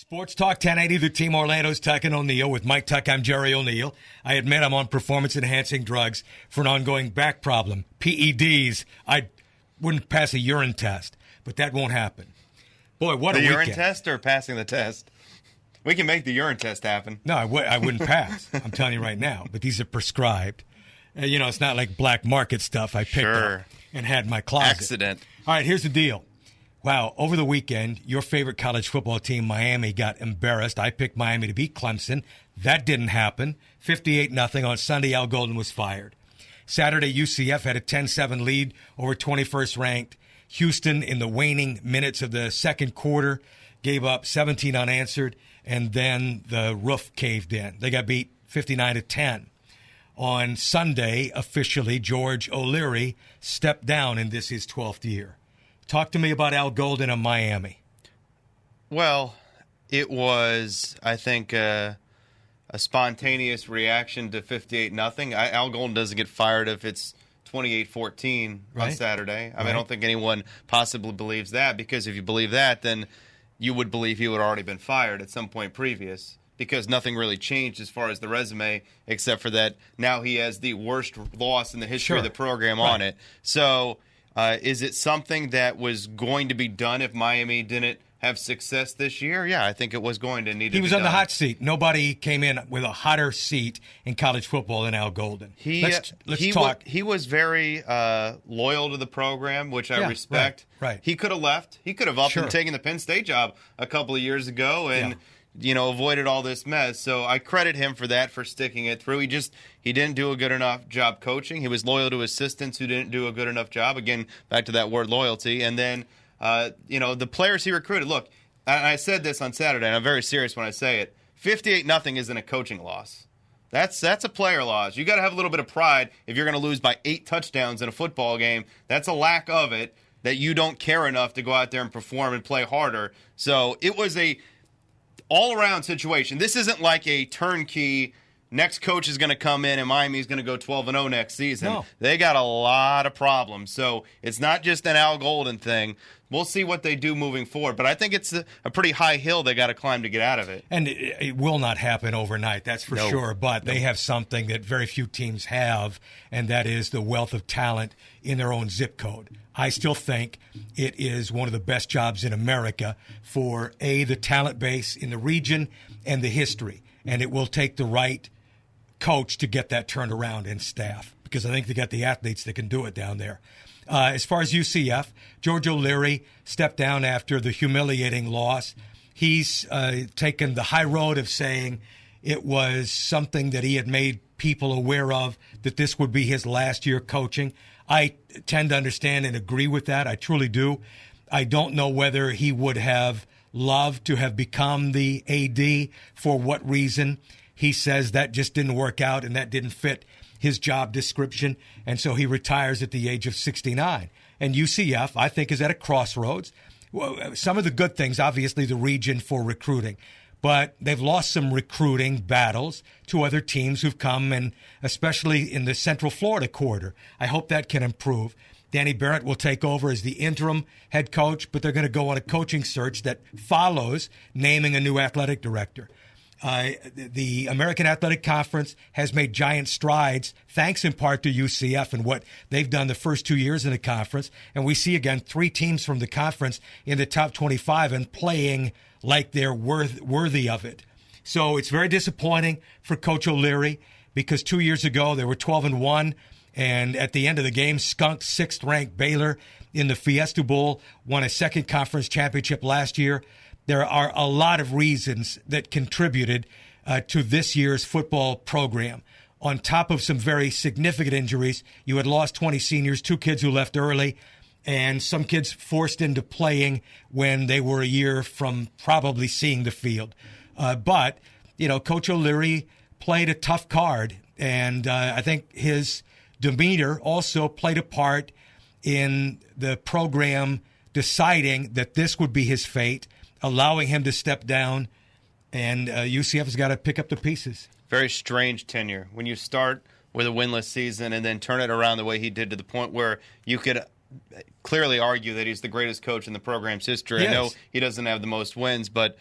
Sports Talk 1080, the team Orlando's Tuck and O'Neill. With Mike Tuck, I'm Jerry O'Neill. I admit I'm on performance-enhancing drugs for an ongoing back problem. PEDs. I wouldn't pass a urine test, but that won't happen. Boy, what a weekend. The urine test or passing the test? We can make the urine test happen. No, I wouldn't pass. I'm telling you right now. But these are prescribed. It's not like black market stuff I picked up and had in my closet. Accident. All right, here's the deal. Wow, over the weekend, your favorite college football team, Miami, got embarrassed. I picked Miami to beat Clemson. That didn't happen. 58-0 on Sunday. Al Golden was fired. Saturday, UCF had a 10-7 lead over 21st ranked Houston in the waning minutes of the second quarter. Gave up 17 unanswered, and then the roof caved in. They got beat 59-10. On Sunday, officially, George O'Leary stepped down in his 12th year. Talk to me about Al Golden in Miami. Well, it was, I think, a spontaneous reaction to 58-0. Al Golden doesn't get fired if it's 28-14 on Saturday. I don't think anyone possibly believes that, because if you believe that, then you would believe he would have already been fired at some point previous, because nothing really changed as far as the resume, except for that now he has the worst loss in the history of the program on it. So is it something that was going to be done if Miami didn't have success this year? Yeah, I think it was going to need to be done. He was on the hot seat. Nobody came in with a hotter seat in college football than Al Golden. Let's talk. He was very loyal to the program, which I respect. Right. He could have left. He could have up and taken the Penn State job a couple of years ago and avoided all this mess. So I credit him for that, for sticking it through. He didn't do a good enough job coaching. He was loyal to assistants who didn't do a good enough job. Again, back to that word loyalty. And then, the players he recruited. Look, and I said this on Saturday, and I'm very serious when I say it. 58-0 isn't a coaching loss. That's a player loss. You got to have a little bit of pride if you're going to lose by 8 touchdowns in a football game. That's a lack of it, that you don't care enough to go out there and perform and play harder. So it was a all-around situation. This isn't like a turnkey, next coach is going to come in and Miami's going to go 12-0 next season. No. They got a lot of problems. So it's not just an Al Golden thing. We'll see what they do moving forward. But I think it's a pretty high hill they got to climb to get out of it. And it will not happen overnight, that's for sure. But they have something that very few teams have, and that is the wealth of talent in their own zip code. I still think it is one of the best jobs in America for, the talent base in the region and the history. And it will take the right coach to get that turned around and staff, because I think they got the athletes that can do it down there. As far as UCF, George O'Leary stepped down after the humiliating loss. He's taken the high road of saying it was something that he had made people aware of, that this would be his last year coaching. I tend to understand and agree with that. I truly do. I don't know whether he would have loved to have become the AD, for what reason. He says that just didn't work out and that didn't fit his job description, and so he retires at the age of 69. And UCF, I think, is at a crossroads. Some of the good things, obviously, the region for recruiting, but they've lost some recruiting battles to other teams who've come, and especially in the Central Florida corridor. I hope that can improve. Danny Barrett will take over as the interim head coach, but they're going to go on a coaching search that follows naming a new athletic director. The American Athletic Conference has made giant strides, thanks in part to UCF and what they've done the first 2 years in the conference. And we see, again, 3 teams from the conference in the top 25 and playing like they're worthy of it. So it's very disappointing for Coach O'Leary, because 2 years ago they were 12-1, and at the end of the game skunked 6th-ranked Baylor in the Fiesta Bowl, won a second conference championship last year. There are a lot of reasons that contributed to this year's football program. On top of some very significant injuries, you had lost 20 seniors, 2 kids who left early, and some kids forced into playing when they were a year from probably seeing the field. But Coach O'Leary played a tough card, and I think his demeanor also played a part in the program deciding that this would be his fate, allowing him to step down, and UCF has got to pick up the pieces. Very strange tenure. When you start with a winless season and then turn it around the way he did, to the point where you could clearly argue that he's the greatest coach in the program's history. Yes. I know he doesn't have the most wins, but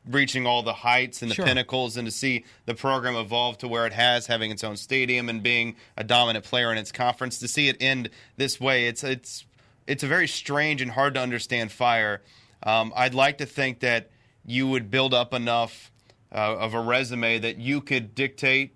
reaching all the heights and the pinnacles, and to see the program evolve to where it has, having its own stadium and being a dominant player in its conference. To see it end this way, it's a very strange and hard to understand fire. I'd like to think that you would build up enough of a resume that you could dictate,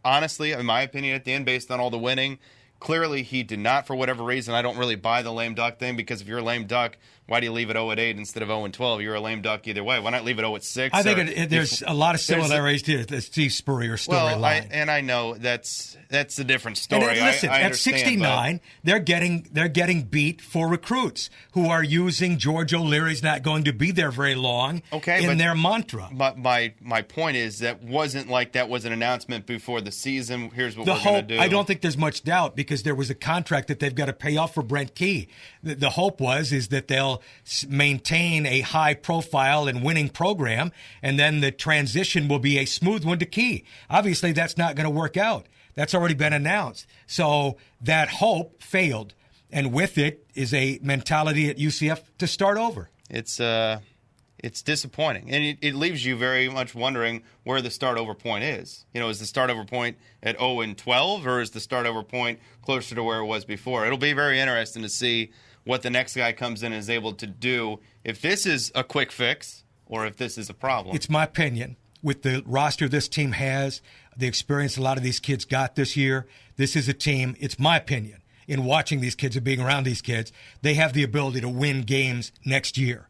honestly, in my opinion, at the end, based on all the winning. Clearly, he did not, for whatever reason. I don't really buy the lame duck thing, because if you're a lame duck, why do you leave it 0-8 insteed of 0-12? You're a lame duck either way. Why not leave it 0-6? I think there's a lot of similarities to the Steve Spurrier storyline. Well, and I know that's a different story. And listen, I at 69, they're getting beat for recruits who are using George O'Leary's not going to be there very long in their mantra. But my point is that wasn't like that was an announcement before the season. Here's what we're going to do. I don't think there's much doubt, because there was a contract that they've got to pay off for Brent Key. The hope is that they'll maintain a high profile and winning program, and then the transition will be a smooth one to Key. Obviously, that's not going to work out. That's already been announced. So that hope failed, and with it is a mentality at UCF to start over. It's disappointing, and it leaves you very much wondering where the start over point is. Is the start over point at 0-12, or is the start over point closer to where it was before? It'll be very interesting to see what the next guy comes in and is able to do, if this is a quick fix or if this is a problem. It's my opinion, with the roster this team has, the experience a lot of these kids got this year, this is a team, it's my opinion, in watching these kids and being around these kids, they have the ability to win games next year.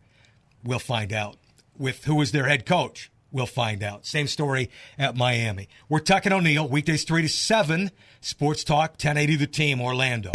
We'll find out. With who is their head coach, we'll find out. Same story at Miami. We're Tuck and O'Neill, weekdays 3 to 7, Sports Talk, 1080 The Team, Orlando.